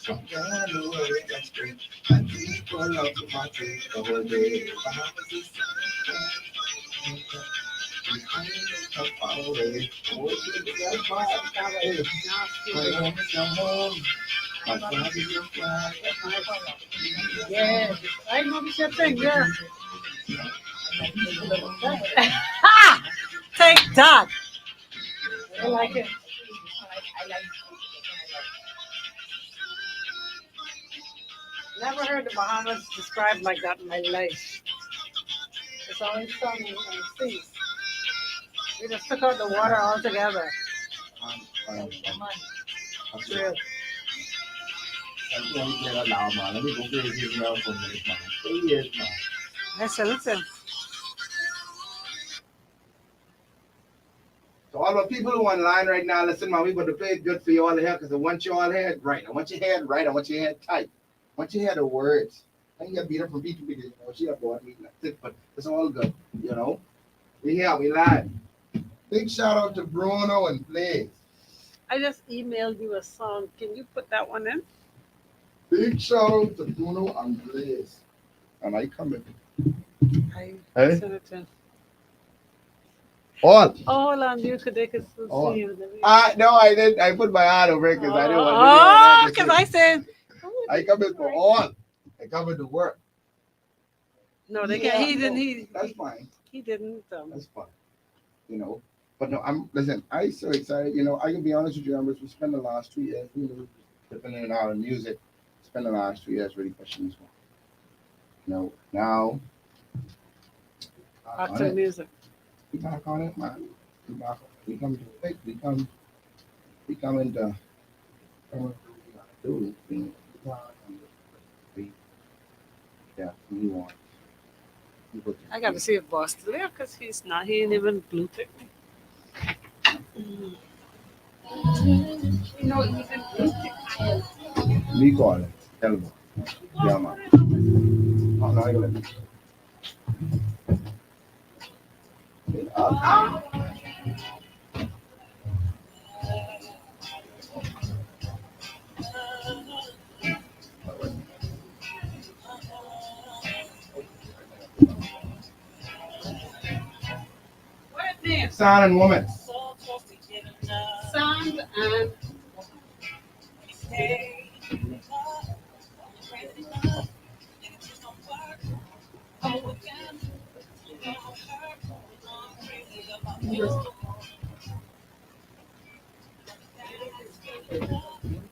From January, that's great. And people love to party the whole day. Bahamas is sun and fine woman. Behind it, come far away. Oh, it's far away. My home is your home. My flag is your flag. Yeah, I know the same thing. Yeah. Take that. I like it. Never heard the Bahamas described like that in my life. It's always sun and sea. We just took out the water altogether. That's real. Listen. So all the people who are online right now, listen, man, we going to play it good for you all here because I want you all head right. I want your head right. I want your head tight. I want your head the words. I ain't got beat up from people because you know she have board meeting, but it's all good, you know. We here, we live. Big shout out to Bruno and Blaze. I just emailed you a song. Can you put that one in? Big shout out to Bruno and Blaze. And I coming. I Hey? sent it to. All. Oh, hold on, you could they could still Oh. see you. No, I didn't. I put my hand over it because I didn't want to. Oh, because I said. I come in for all. I come in to work. No, they can't. He didn't. That's fine. He didn't. That's fine. you know. But no, listen, I'm so excited. You know, I can be honest with you, Amber, we spent the last 2 years, you know, dipping in and out of music, spent the last 2 years really pushing this one. You know, now Back on to the it. music. We back on it, man. We back. We come to it. We come. We come into. Come do. We yeah. We want. I got to see if Boss still there because he's not. He ain't even blue tick me. You know, even Me call it. Elbow. Yeah, man. Oh, no, I got it. What name? Son and woman. Sand and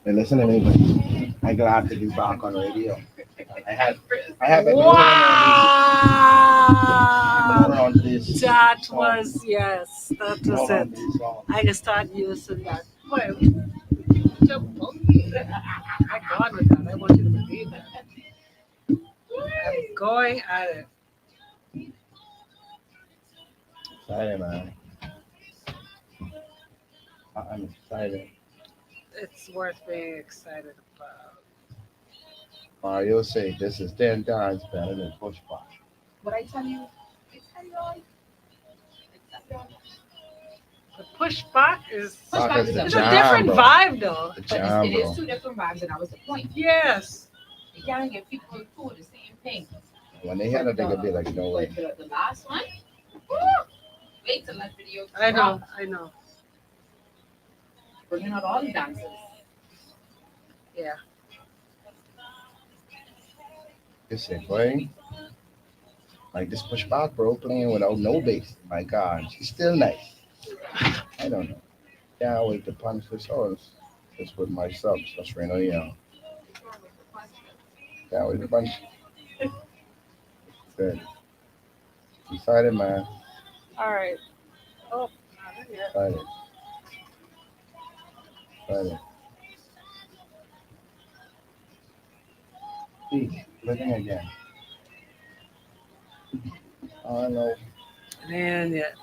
Hey, listen to me. I'm glad to be back on radio. I had. I have been wow. on this. That song. was yes. That was On it. this song. I can start using that. Well, I gone with that. I want you to believe that. I'm going at it. Excited, man. I'm excited. It's worth being excited about. Mario say this is 10 times better than push back. what I tell you, all. The pushback is Back is the it's a jam, different bro. vibe though. The But jam, it is bro. two different vibes, and that was the point. Yes. You can't get people to do the same thing. When they hear it, they could be like, no way. But the last one, woo, wait till that video. I know. I know. Bringing out all the dancers. Yeah. This it, boy. Like this push back, bro, playing without no bass. My God, she's still nice. I don't know. Can't wait to punch the souls. Just with my subs. That's right now, yeah. Can't wait to punch. Good. Excited, man. All right. Oh, not yet. Excited. Excited. See, living again. I know. And yet.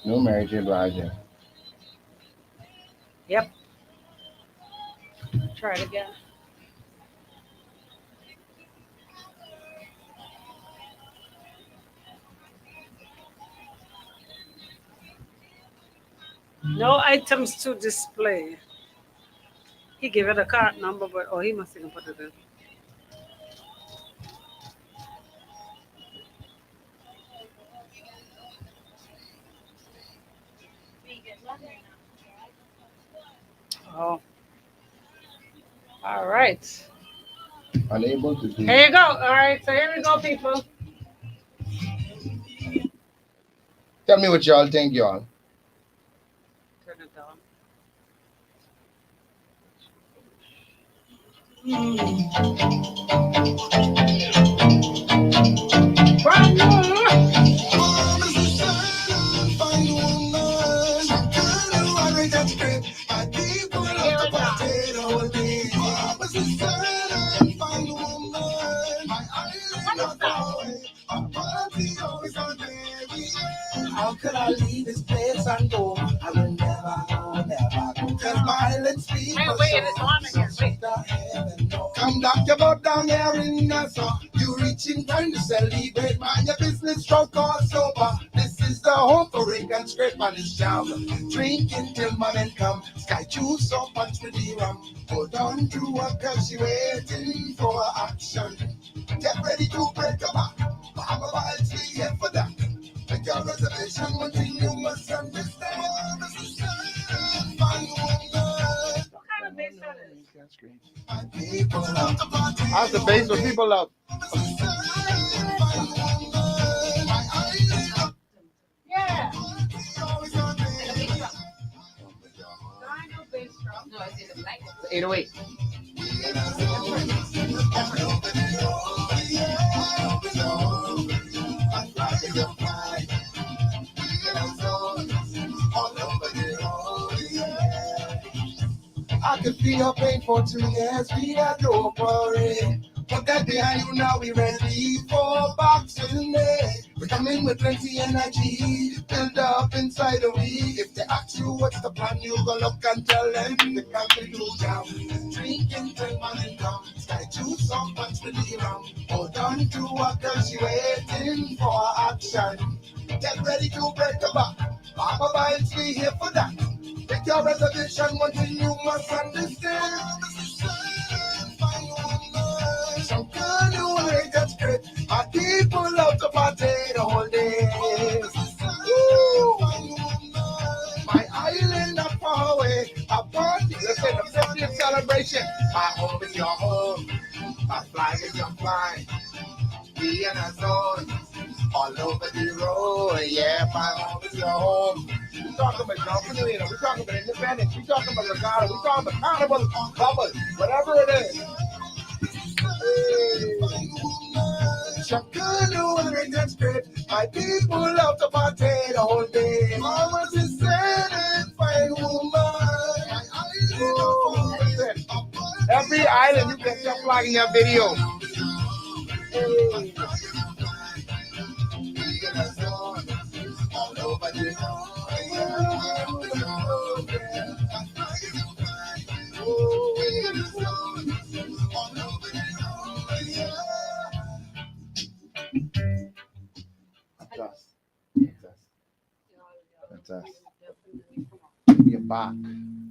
No Mary J. Blige. Yep. Try it again. No items to display. He gave it a card number, but oh, he must even put it in. Oh. All right. Unable to do. Here you go. All right. So here we go, people. Tell me what y'all think, y'all. Turn it down. Brand new. How could I leave this place and go? I will never go, never go. Cause violence speaks. Wait, it's on again. Wait. Come down your boat down here in Nassau. You reaching time to celebrate. Mind your business, stroke or sober. This is the home for Rick and Scrape on his jam. Drinking till morning come. Sky juice so much with the rum. Hold on to her cause she waiting for action. Get ready to break her back. I'm a wild tree here for that. Make your reservation, one thing you must understand. This is fun woman. What kind of bass that is? My people love to That's the bass what people love. Yeah. And a big drum. No, I know bass drum. No, I say the black one. 808. I could feel your pain for 2 years, we had no worry. But that behind you now we ready for boxing day. We come in with plenty energy, build up inside of we. If they ask you what's the plan, you go look and tell them the country do down. Drinking till morning come, sky juice some punch with the rum. Hold on to a girl, she waiting for action. Get ready to break the back. Papa Bites, we here for that. Take your reservation, one thing you must understand. Some girl you ain't that straight. Our people love to party the whole day. Woo. My island not far away. A party, let's say the 50th celebration. My home is your home. My fly is your fly. We in a zone. All over the road, yeah, my home is your home. We talking about entrepreneur, we talking about independence, we talking about regatta, we talking about carnival, bubble, whatever it is. Shakanu and Ringan Street, my people love to party the whole day. Mama's is saying, fine woman. Every island you get your flag in your video. That's us. We're back.